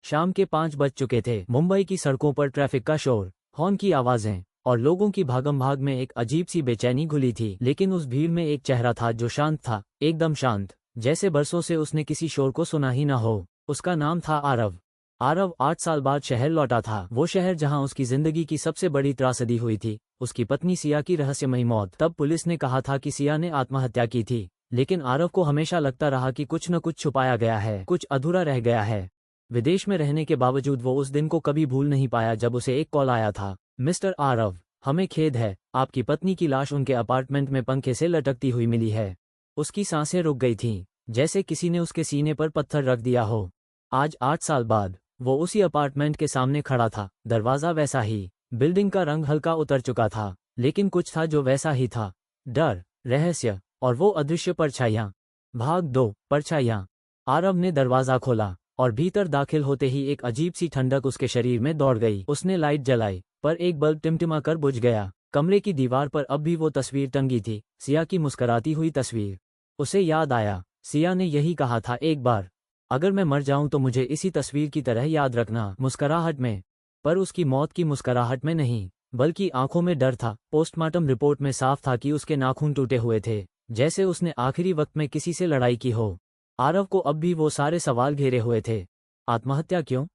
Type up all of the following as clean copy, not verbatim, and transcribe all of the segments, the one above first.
शाम के 5 बज चुके थे। मुंबई की सड़कों पर ट्रैफिक का शोर, हॉर्न की आवाजें और लोगों की भागम भाग में एक अजीब सी बेचैनी घुली थी। लेकिन उस भीड़ में एक चेहरा था जो शांत था, एकदम शांत, जैसे बरसों से उसने किसी शोर को सुना ही न हो। उसका नाम था आरव। आरव 8 साल बाद शहर लौटा था, वो शहर जहां उसकी जिंदगी की सबसे बड़ी त्रासदी हुई थी, उसकी पत्नी सिया की रहस्यमयी मौत। तब पुलिस ने कहा था कि सिया ने आत्महत्या की थी, लेकिन आरव को हमेशा लगता रहा कि कुछ न कुछ छुपाया गया है, कुछ अधूरा रह गया है। विदेश में रहने के बावजूद वो उस दिन को कभी भूल नहीं पाया जब उसे एक कॉल आया था। मिस्टर आरव, हमें खेद है, आपकी पत्नी की लाश उनके अपार्टमेंट में पंखे से लटकती हुई मिली है। उसकी सांसें रुक गई थीं, जैसे किसी ने उसके सीने पर पत्थर रख दिया हो। आज 8 साल बाद वो उसी अपार्टमेंट के सामने खड़ा था, दरवाज़ा वैसा ही, बिल्डिंग का रंग हल्का उतर चुका था, लेकिन कुछ था जो वैसा ही था, डर, रहस्य और वो अदृश्य परछाइयाँ। भाग 2, परछाइयाँ। आरव ने दरवाज़ा खोला और भीतर दाखिल होते ही एक अजीब सी ठंडक उसके शरीर में दौड़ गई। उसने लाइट जलाई, पर एक बल्ब टिमटिमा कर बुझ गया। कमरे की दीवार पर अब भी वो तस्वीर टंगी थी, सिया की मुस्कुराती हुई तस्वीर। उसे याद आया, सिया ने यही कहा था एक बार, अगर मैं मर जाऊं तो मुझे इसी तस्वीर की तरह याद रखना, मुस्कुराहट में। पर उसकी मौत की मुस्कुराहट में नहीं, बल्कि आंखों में डर था। पोस्टमार्टम रिपोर्ट में साफ था कि उसके नाखून टूटे हुए थे, जैसे उसने आखिरी वक्त में किसी से लड़ाई की हो। आरव को अब भी वो सारे सवाल घेरे हुए थे। आत्महत्या क्यों?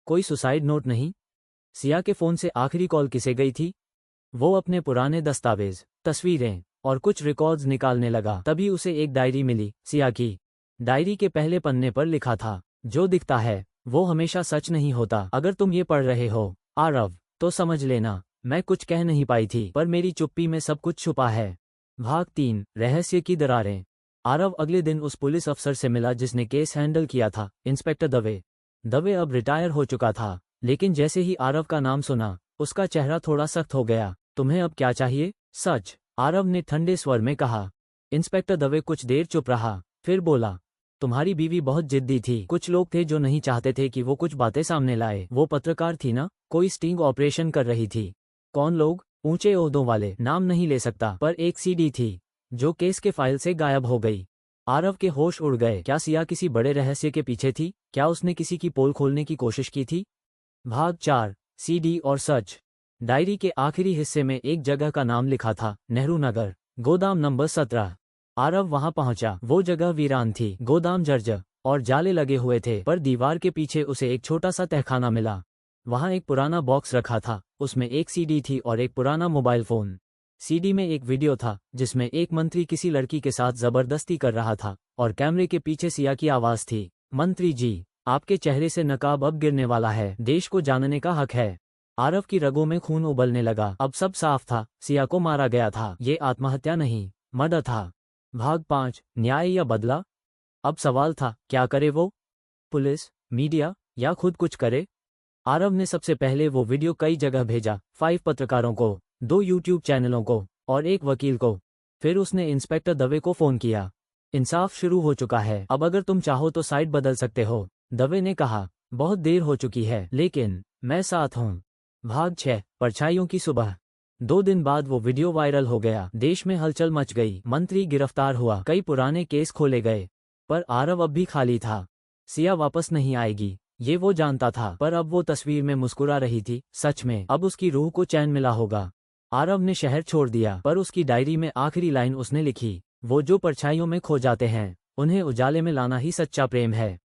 कोई सुसाइड नोट नहीं? सिया के फोन से आखिरी कॉल किसे गई थी? वो अपने पुराने दस्तावेज, तस्वीरें और कुछ रिकॉर्ड्स निकालने लगा। तभी उसे एक डायरी मिली, सिया की। डायरी के पहले पन्ने पर लिखा था, जो दिखता है वो हमेशा सच नहीं होता। अगर तुम ये पढ़ रहे हो आरव, तो समझ लेना, मैं कुछ कह नहीं पाई थी, पर मेरी चुप्पी में सब कुछ छुपा है। भाग 3, रहस्य की दरारें। आरव अगले दिन उस पुलिस अफसर से मिला जिसने केस हैंडल किया था, इंस्पेक्टर दवे। दवे अब रिटायर हो चुका था, लेकिन जैसे ही आरव का नाम सुना, उसका चेहरा थोड़ा सख्त हो गया। तुम्हें अब क्या चाहिए? सच, आरव ने ठंडे स्वर में कहा। इंस्पेक्टर दवे कुछ देर चुप रहा, फिर बोला, तुम्हारी बीवी बहुत जिद्दी थी। कुछ लोग थे जो नहीं चाहते थे कि वो कुछ बातें सामने लाए। वो पत्रकार थी ना, कोई स्टिंग ऑपरेशन कर रही थी। कौन लोग? ऊंचे ओहदों वाले, नाम नहीं ले सकता, पर एक सीडी थी जो केस के फाइल से गायब हो गई। आरव के होश उड़ गए। क्या सिया किसी बड़े रहस्य के पीछे थी? क्या उसने किसी की पोल खोलने की कोशिश की थी? भाग 4, सीडी और सच। डायरी के आखिरी हिस्से में एक जगह का नाम लिखा था, नेहरू नगर, गोदाम नंबर 17। आरव वहां पहुंचा। वो जगह वीरान थी, गोदाम जर्जर और जाले लगे हुए थे, पर दीवार के पीछे उसे एक छोटा सा तहखाना मिला। वहां एक पुराना बॉक्स रखा था, उसमें एक सीडी थी और एक पुराना मोबाइल फोन। सीडी में एक वीडियो था जिसमें एक मंत्री किसी लड़की के साथ जबरदस्ती कर रहा था, और कैमरे के पीछे सिया की आवाज थी, मंत्री जी, आपके चेहरे से नकाब अब गिरने वाला है, देश को जानने का हक है। आरव की रगों में खून उबलने लगा। अब सब साफ था, सिया को मारा गया था। ये आत्महत्या नहीं, मर्डर था। भाग 5, न्याय या बदला। अब सवाल था, क्या करे वो? पुलिस, मीडिया या खुद कुछ करे? आरव ने सबसे पहले वो वीडियो कई जगह भेजा, 5 पत्रकारों को, 2 यूट्यूब चैनलों को और एक वकील को। फिर उसने इंस्पेक्टर दवे को फोन किया। इंसाफ शुरू हो चुका है, अब अगर तुम चाहो तो साइड बदल सकते हो, दवे ने कहा। बहुत देर हो चुकी है, लेकिन मैं साथ हूँ। भाग 6, परछाइयों की सुबह। 2 दिन बाद वो वीडियो वायरल हो गया, देश में हलचल मच गई, मंत्री गिरफ्तार हुआ, कई पुराने केस खोले गए। पर आरव अब भी खाली था। सिया वापस नहीं आएगी, ये वो जानता था, पर अब वो तस्वीर में मुस्कुरा रही थी, सच में अब उसकी रूह को चैन मिला होगा। आरव ने शहर छोड़ दिया, पर उसकी डायरी में आखिरी लाइन उसने लिखी, वो जो परछाइयों में खो जाते हैं, उन्हें उजाले में लाना ही सच्चा प्रेम है।